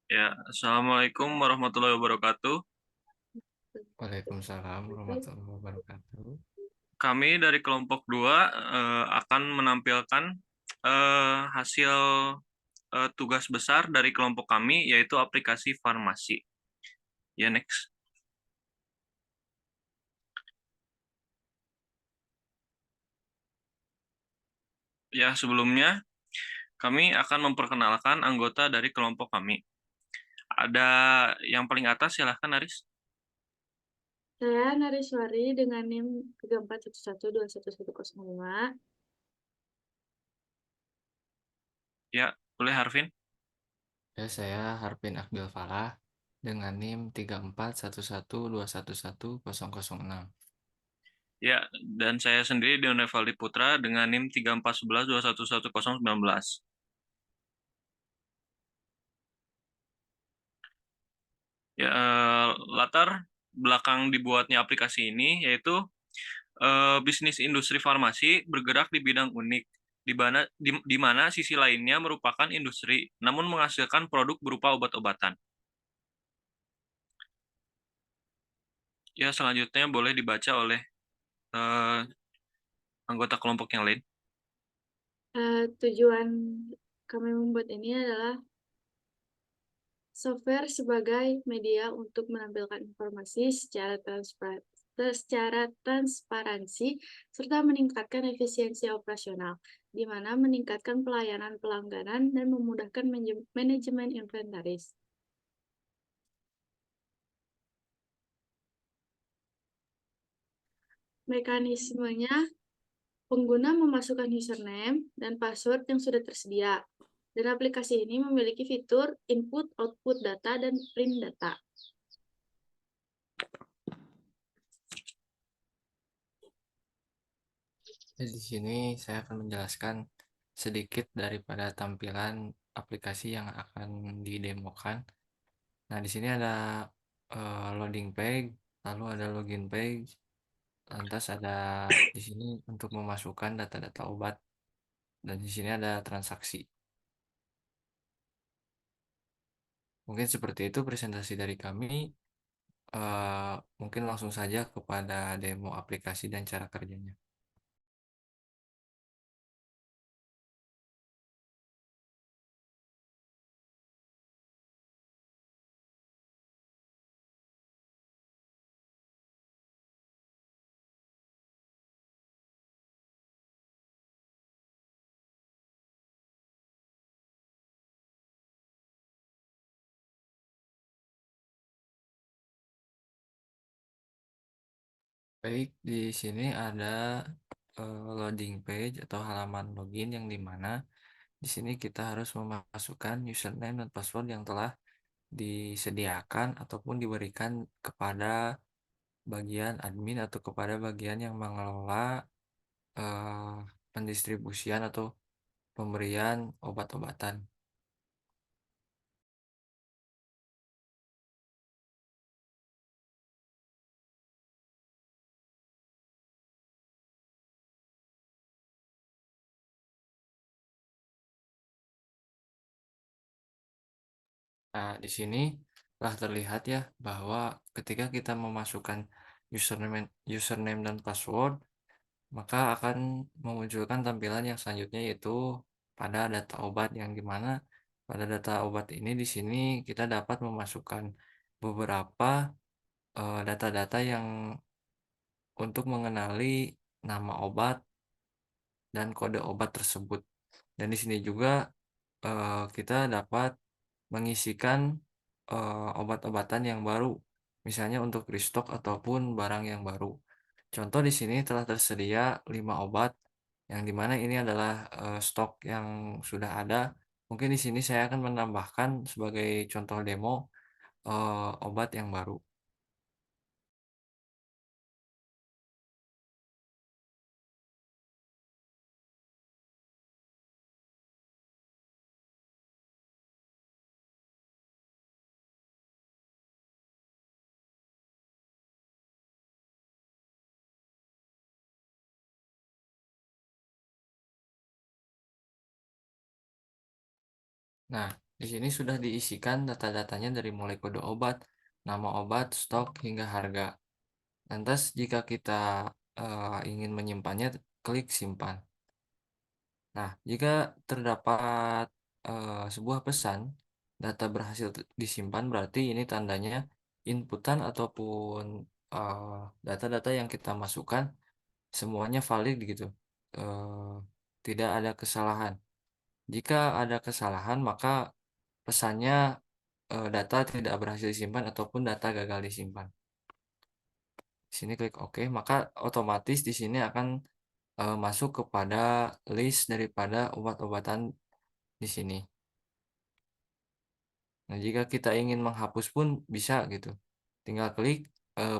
Ya, Assalamualaikum warahmatullahi wabarakatuh. Waalaikumsalam warahmatullahi wabarakatuh. Kami dari kelompok 2 akan menampilkan hasil tugas besar dari kelompok kami, yaitu aplikasi farmasi. Ya, next. Ya, sebelumnya kami akan memperkenalkan anggota dari kelompok kami. Ada yang paling atas, silahkan, Aris. Saya Nariswari dengan NIM 3411211105. Ya, boleh Harvin. Ya, saya Harpin Akbil Falah dengan NIM 341121111006. Ya, dan saya sendiri Dion Revaldi Putra dengan NIM 3411211119. Ya, latar belakang dibuatnya aplikasi ini yaitu bisnis industri farmasi bergerak di bidang unik, di mana sisi lainnya merupakan industri, namun menghasilkan produk berupa obat-obatan. Ya, selanjutnya boleh dibaca oleh eh, anggota kelompok yang lain. Tujuan kami membuat ini adalah software sebagai media untuk menampilkan informasi secara transparansi serta meningkatkan efisiensi operasional, di mana meningkatkan pelayanan pelanggaran dan memudahkan manajemen inventaris. Mekanismenya, pengguna memasukkan username dan password yang sudah tersedia, dan aplikasi ini memiliki fitur input-output data dan print data. Jadi di sini saya akan menjelaskan sedikit daripada tampilan aplikasi yang akan didemokan. Nah, di sini ada loading page, lalu ada login page, lantas ada di sini untuk memasukkan data-data obat, dan di sini ada transaksi. Mungkin seperti itu presentasi dari kami. Mungkin langsung saja kepada demo aplikasi dan cara kerjanya. Baik, di sini ada loading page atau halaman login yang dimana di sini kita harus memasukkan username dan password yang telah disediakan ataupun diberikan kepada bagian admin atau kepada bagian yang mengelola eh, pendistribusian atau pemberian obat-obatan. Nah, di sini telah terlihat ya bahwa ketika kita memasukkan username, username dan password, maka akan memunculkan tampilan yang selanjutnya yaitu pada data obat yang dimana pada data obat ini di sini kita dapat memasukkan beberapa data-data yang untuk mengenali nama obat dan kode obat tersebut. Dan di sini juga kita dapat mengisikan obat-obatan yang baru, misalnya untuk restock ataupun barang yang baru. Contoh di sini telah tersedia 5 obat, yang dimana ini adalah stok yang sudah ada. Mungkin di sini saya akan menambahkan sebagai contoh demo obat yang baru. Nah, Di sini sudah diisikan data-datanya dari mulai kode obat, nama obat, stok, hingga harga. Lantas jika kita ingin menyimpannya, klik simpan. Nah, jika terdapat sebuah pesan, data berhasil disimpan, berarti ini tandanya inputan ataupun data-data yang kita masukkan semuanya valid gitu. Eh, Tidak ada kesalahan. Jika ada kesalahan, maka pesannya data tidak berhasil disimpan ataupun data gagal disimpan. Di sini klik OK, maka otomatis di sini akan masuk kepada list daripada obat-obatan di sini. Nah, jika kita ingin menghapus pun bisa gitu. Tinggal klik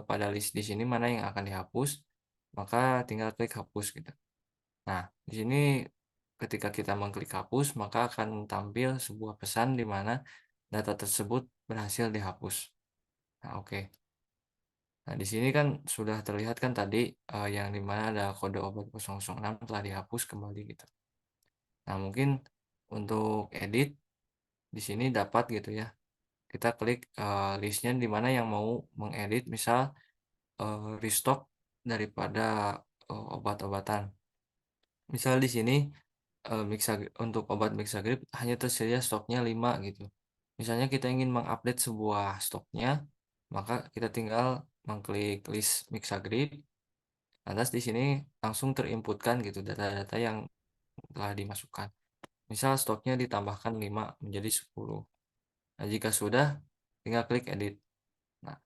pada list di sini mana yang akan dihapus, maka tinggal klik hapus gitu. Nah, di sini ketika kita mengklik hapus, maka akan tampil sebuah pesan di mana data tersebut berhasil dihapus. Nah, oke. Nah, di sini kan sudah terlihat kan tadi yang di mana ada kode obat 006 telah dihapus kembali gitu. Nah, mungkin untuk edit di sini dapat gitu ya. Kita klik listnya di mana yang mau mengedit, misal restock daripada obat-obatan. Misal di sini untuk obat Mixagrip hanya tersedia stoknya 5 gitu. Misalnya kita ingin mengupdate sebuah stoknya, maka kita tinggal mengklik list Mixagrip. Lantas di sini langsung terinputkan gitu data-data yang telah dimasukkan. Misal stoknya ditambahkan 5 menjadi 10. Nah, jika sudah, tinggal klik edit. Nah,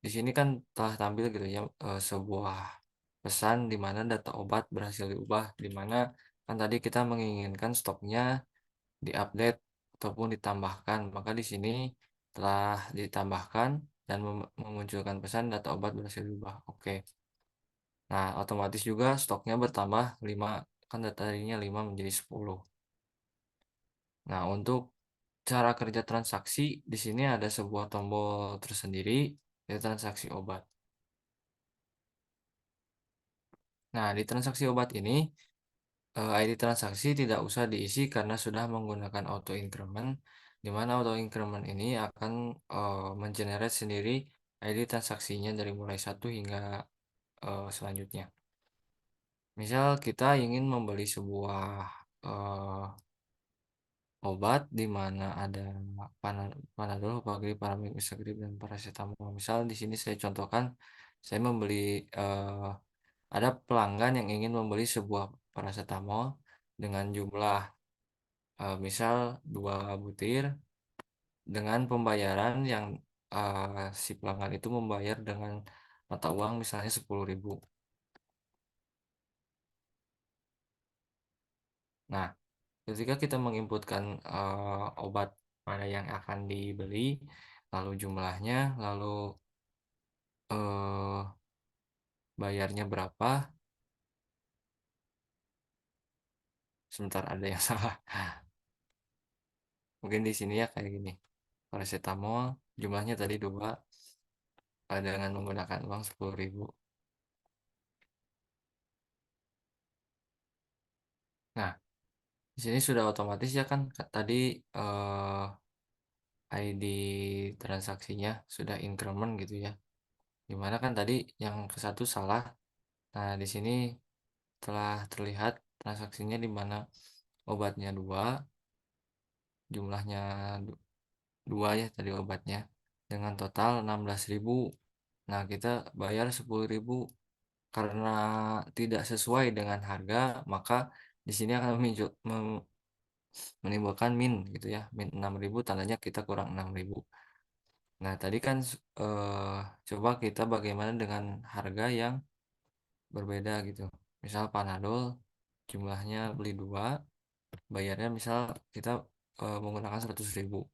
di sini kan telah tampil gitu ya sebuah pesan di mana data obat berhasil diubah, di mana kan tadi kita menginginkan stoknya diupdate ataupun ditambahkan. Maka di sini telah ditambahkan dan memunculkan pesan data obat berhasil diubah. Oke. Nah, otomatis juga stoknya bertambah 5, kan tadinya 5 menjadi 10. Nah, untuk cara kerja transaksi di sini ada sebuah tombol tersendiri yaitu transaksi obat. Nah, di transaksi obat ini ID transaksi tidak usah diisi karena sudah menggunakan auto increment, di mana auto increment ini akan mengenerate sendiri ID transaksinya dari mulai 1 hingga selanjutnya. Misal kita ingin membeli sebuah eh, obat di mana ada Panadol, Pagrip, Paramig, Misagrip, dan paracetamol. Misal di sini saya contohkan, saya membeli ada pelanggan yang ingin membeli sebuah paracetamol dengan jumlah misal 2 butir dengan pembayaran yang si pelanggan itu membayar dengan mata uang misalnya 10.000. Nah, ketika kita menginputkan obat pada yang akan dibeli, lalu jumlahnya, lalu eh, bayarnya berapa, sebentar ada yang salah. Mungkin di sini ya kayak gini. Paracetamol jumlahnya tadi 2 dengan menggunakan uang 10.000. Nah, di sini sudah otomatis ya kan tadi ID transaksinya sudah increment gitu ya. Dimana kan tadi yang ke satu salah. Nah, di sini telah terlihat transaksinya di mana obatnya 2, jumlahnya 2 ya tadi obatnya dengan total 16.000. Nah, kita bayar 10.000 karena tidak sesuai dengan harga, maka di sini akan menimbulkan min gitu ya. Min 6.000 tandanya kita kurang 6.000. Nah, tadi kan eh, coba kita bagaimana dengan harga yang berbeda gitu. Misal Panadol jumlahnya beli 2, bayarnya misal kita menggunakan 100.000.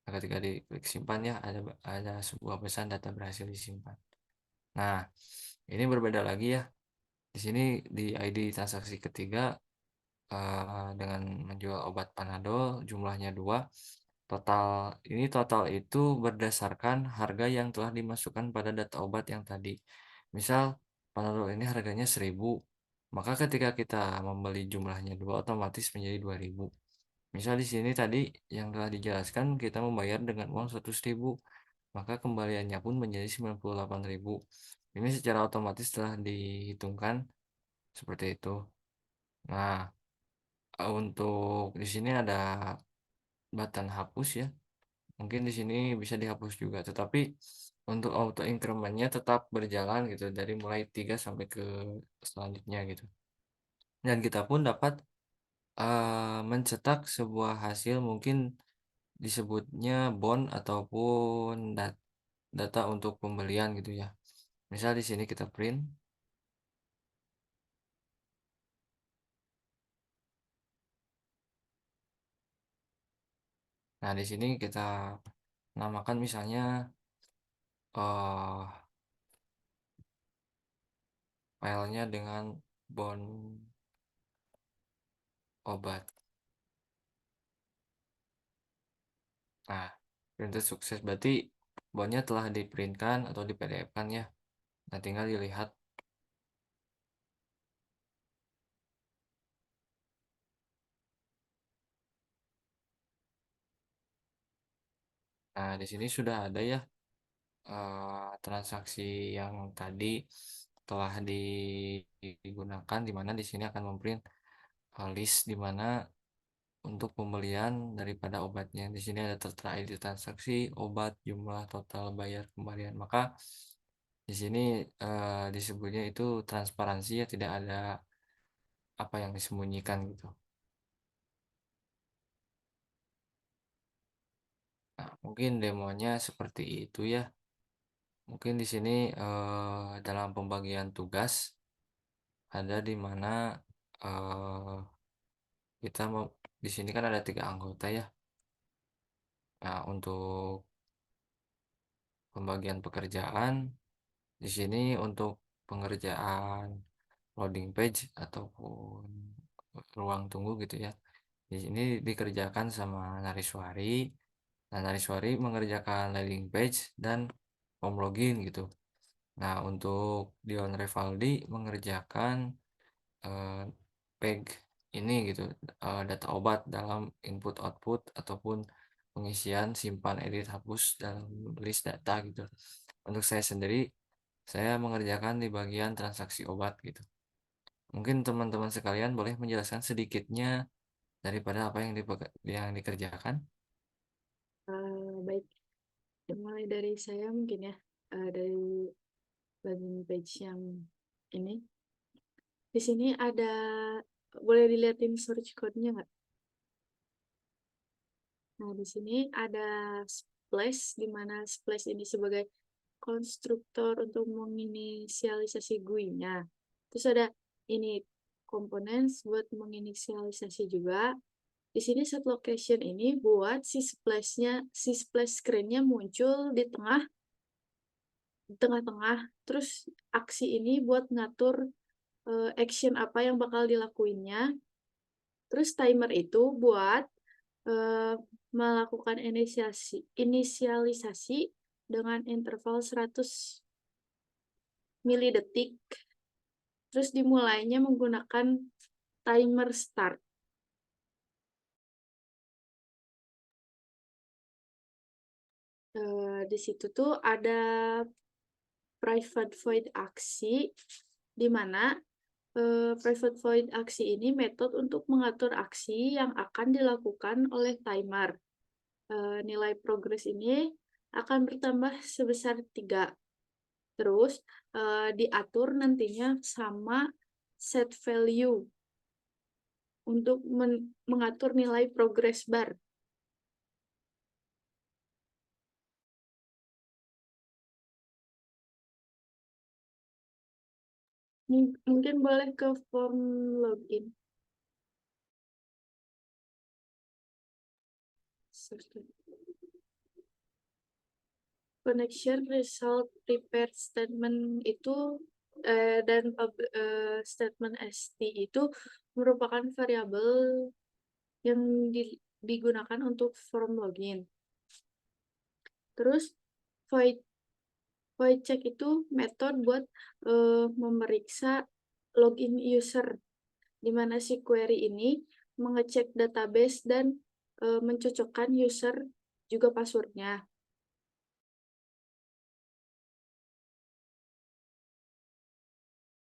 Nah, ketika diklik simpan ya ada sebuah pesan data berhasil disimpan. Nah, ini berbeda lagi ya. Di sini di ID transaksi ketiga dengan menjual obat Panadol jumlahnya 2. Total itu berdasarkan harga yang telah dimasukkan pada data obat yang tadi. Misal Panadol ini harganya 1.000. Maka ketika kita membeli jumlahnya 2 otomatis menjadi 2.000. Misal di sini tadi yang telah dijelaskan kita membayar dengan uang 100.000, maka kembaliannya pun menjadi 98.000. Ini secara otomatis telah dihitungkan seperti itu. Nah, untuk di sini ada button hapus ya. Mungkin di sini bisa dihapus juga, tetapi untuk auto increment-nya tetap berjalan gitu dari mulai 3 sampai ke selanjutnya gitu. Dan kita pun dapat mencetak sebuah hasil, mungkin disebutnya bond ataupun data untuk pembelian gitu ya. Misal di sini kita print. Nah, di sini kita namakan misalnya eh filenya dengan bond obat. Nah, printer sukses berarti bondnya telah diprintkan atau di PDF-kan ya. Nah, tinggal dilihat. Nah, di sini sudah ada ya transaksi yang tadi telah digunakan, di mana di sini akan memprint list di mana untuk pembelian daripada obatnya. Di sini ada tertera ID transaksi, obat, jumlah total bayar kembalian. Maka di sini disebutnya itu transparansi ya, tidak ada apa yang disembunyikan gitu. Nah, mungkin demonya seperti itu ya. Mungkin di sini dalam pembagian tugas ada di mana eh, kita mau di sini kan ada 3 anggota ya. Nah, untuk pembagian pekerjaan di sini untuk pengerjaan loading page ataupun ruang tunggu gitu ya. Di sini dikerjakan sama Nariswari. Nah, Nariswari mengerjakan landing page dan home login gitu. Nah, untuk Dion Revaldi mengerjakan eh, peg ini gitu, data obat dalam input output ataupun pengisian simpan edit hapus dalam list data gitu. Untuk saya sendiri, saya mengerjakan di bagian transaksi obat gitu. Mungkin teman-teman sekalian boleh menjelaskan sedikitnya daripada apa yang dikerjakan. Baik, mulai dari saya mungkin ya, dari landing page yang ini. Di sini ada, boleh dilihatin search code-nya nggak? Nah, di sini ada Splash, di mana Splash ini sebagai konstruktor untuk menginisialisasi GUI-nya. Terus ada ini komponen buat menginisialisasi juga. Di sini set location ini buat si splash screen-nya muncul di tengah-tengah. Terus aksi ini buat ngatur action apa yang bakal dilakuinnya. Terus timer itu buat eh, melakukan inisialisasi dengan interval 100 milidetik. Terus dimulainya menggunakan timer start. Di situ tuh ada private void aksi, di mana private void aksi ini metode untuk mengatur aksi yang akan dilakukan oleh timer. Nilai progres ini akan bertambah sebesar 3. Terus diatur nantinya sama set value untuk mengatur nilai progress bar. Mungkin boleh ke form login. Connection result prepared statement itu dan statement ST itu merupakan variabel yang digunakan untuk form login. Terus void check itu metode buat memeriksa login user, di mana si query ini mengecek database dan mencocokkan user juga passwordnya.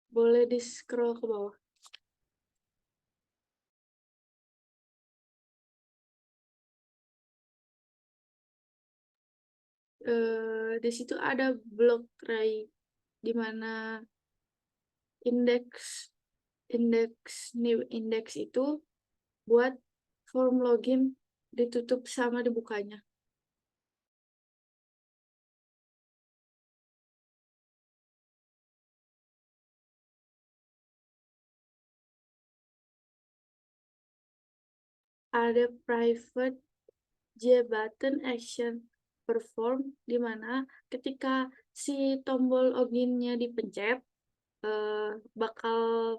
Boleh di-scroll ke bawah. Di situ ada block try, di mana new index itu buat form login ditutup sama dibukanya. Ada private button action perform, di mana ketika si tombol loginnya dipencet, bakal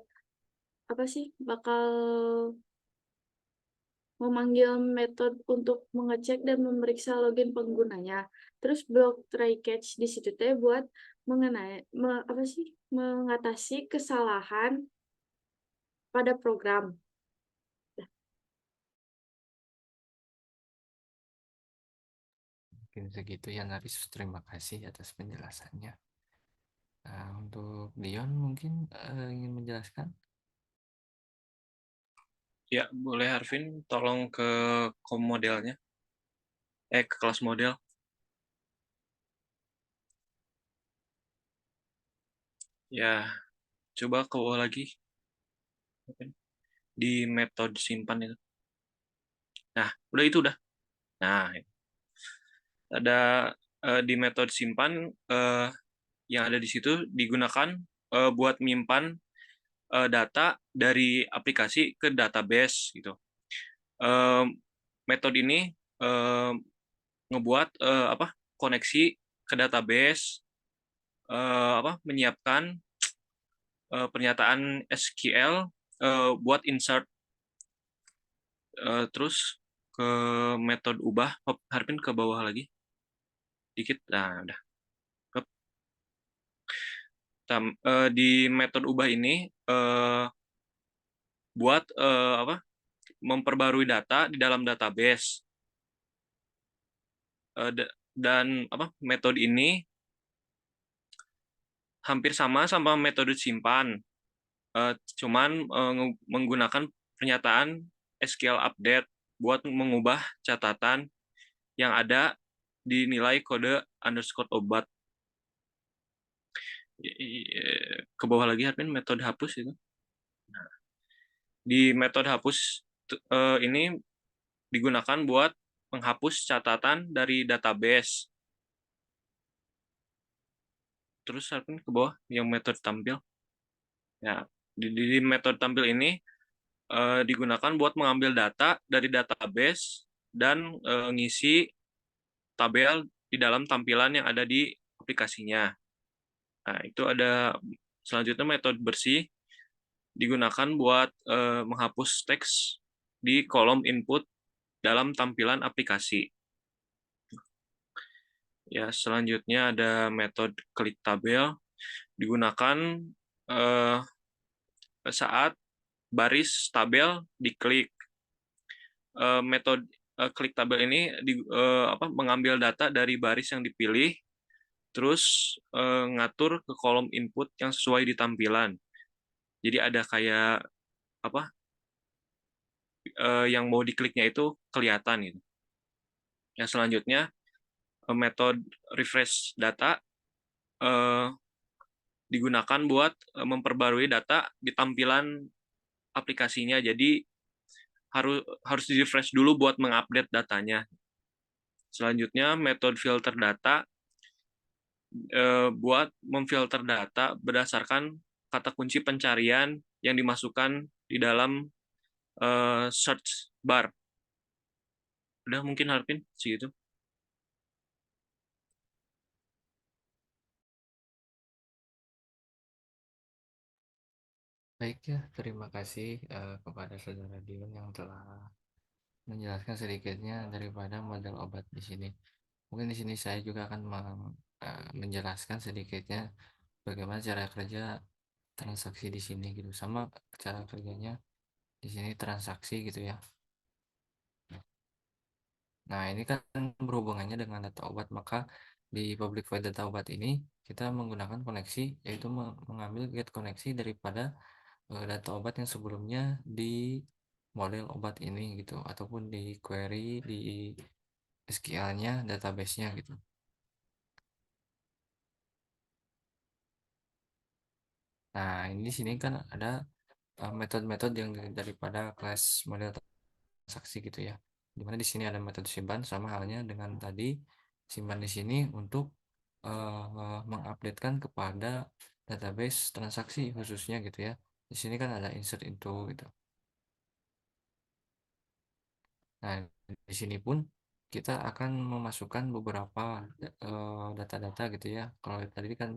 memanggil metode untuk mengecek dan memeriksa login penggunanya. Terus block try catch di situ teh buat mengatasi kesalahan pada program. Mungkin segitu ya Naris, terima kasih atas penjelasannya. Nah, untuk Dion mungkin ingin menjelaskan. Ya, boleh Harvin, tolong ke modelnya. Ke kelas model. Ya, coba ke bawah lagi. Di metode simpan itu. Nah, udah itu udah. Nah, ada di metode simpan yang ada di situ digunakan buat menyimpan data dari aplikasi ke database gitu. Metode ini ngebuat koneksi ke database, menyiapkan pernyataan SQL buat insert, terus ke metode ubah. Harpin ke bawah lagi dikit. Nah, udah. Di metode ubah ini buat memperbarui data di dalam database. Dan metode ini hampir sama metode simpan, cuman menggunakan pernyataan SQL update buat mengubah catatan yang ada di nilai kode underscore obat. Ke bawah lagi Harvin, metode hapus itu. Nah, di metode hapus ini digunakan buat menghapus catatan dari database. Terus Harvin ke bawah yang metode tampil. Ya, di metode tampil ini digunakan buat mengambil data dari database dan ngisi tabel di dalam tampilan yang ada di aplikasinya. Nah, itu ada selanjutnya metode bersih, digunakan buat menghapus teks di kolom input dalam tampilan aplikasi. Ya, selanjutnya ada metode klik tabel, digunakan saat baris tabel diklik. Metode klik tabel ini mengambil data dari baris yang dipilih, terus ngatur ke kolom input yang sesuai di tampilan. Jadi ada kayak yang mau dikliknya itu kelihatan gitu. Yang selanjutnya metode refresh data digunakan buat memperbarui data di tampilan aplikasinya. Jadi harus di refresh dulu buat mengupdate datanya. Selanjutnya metode filter data buat memfilter data berdasarkan kata kunci pencarian yang dimasukkan di dalam search bar. Udah mungkin Harpin segitu. Baik ya, terima kasih kepada saudara Dion yang telah menjelaskan sedikitnya daripada model obat di sini. Mungkin di sini saya juga akan menjelaskan sedikitnya bagaimana cara kerja transaksi di sini gitu, sama cara kerjanya di sini transaksi gitu ya. Nah, ini kan berhubungannya dengan data obat, maka di public void data obat ini kita menggunakan koneksi, yaitu mengambil get koneksi daripada data obat yang sebelumnya di model obat ini gitu, ataupun di query di SQL-nya, database-nya gitu. Nah, ini di sini kan ada metode-metode yang daripada kelas model transaksi gitu ya. Dimana di sini ada metode simpan, sama halnya dengan tadi simpan di sini untuk mengupdatekan kepada database transaksi khususnya gitu ya. Di sini kan ada insert into gitu. Nah, di sini pun kita akan memasukkan beberapa data-data gitu ya. Kalau tadi kan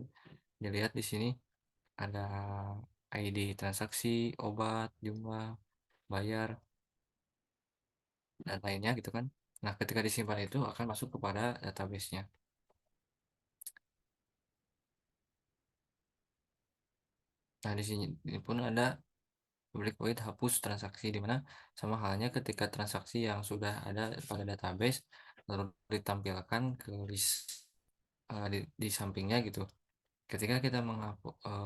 dilihat di sini ada ID transaksi, obat, jumlah, bayar, dan lainnya gitu kan. Nah, ketika disimpan itu akan masuk kepada database-nya. Nah, di sini pun ada public void hapus transaksi, di mana sama halnya ketika transaksi yang sudah ada pada database lalu ditampilkan ke list di sampingnya gitu. Ketika kita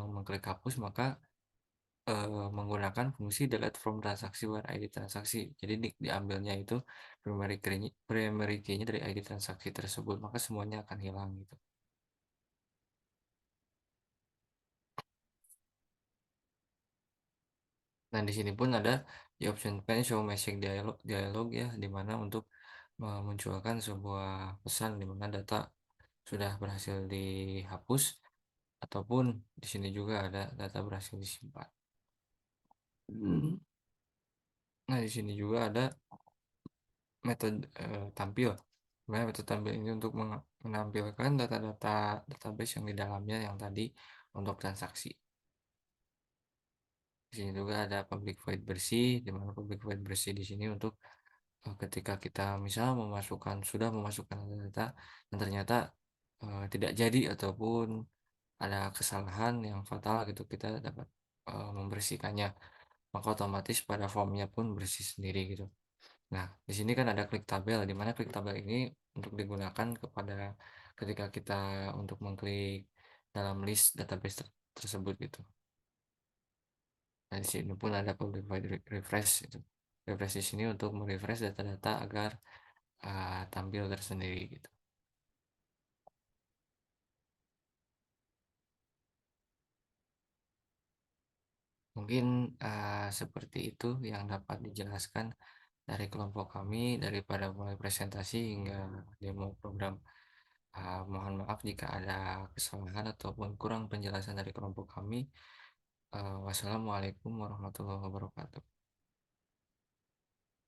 mengklik hapus, maka menggunakan fungsi delete from transaksi where ID transaksi. Jadi diambilnya itu primary key-nya dari ID transaksi tersebut, maka semuanya akan hilang gitu. Nah, di sini pun ada di option pen show message dialog ya, di mana untuk memunculkan sebuah pesan di mana data sudah berhasil dihapus, ataupun di sini juga ada data berhasil disimpan. Nah, di sini juga ada metode tampil. Metode tampil ini untuk menampilkan data-data database yang di dalamnya yang tadi untuk transaksi. Di sini juga ada public void bersih, di mana public void bersih di sini untuk ketika kita misal sudah memasukkan data dan ternyata tidak jadi ataupun ada kesalahan yang fatal gitu, kita dapat membersihkannya, maka otomatis pada formnya pun bersih sendiri gitu. Nah, di sini kan ada klik tabel, di mana klik tabel ini untuk digunakan ketika kita untuk mengklik dalam list database tersebut gitu. Nah, di sini pun ada public void refresh itu. Refresh di sini untuk merefresh data-data agar tampil tersendiri gitu. Mungkin seperti itu yang dapat dijelaskan dari kelompok kami, daripada mulai presentasi hingga demo program. Mohon maaf jika ada kesalahan ataupun kurang penjelasan dari kelompok kami. Wassalamualaikum warahmatullahi wabarakatuh.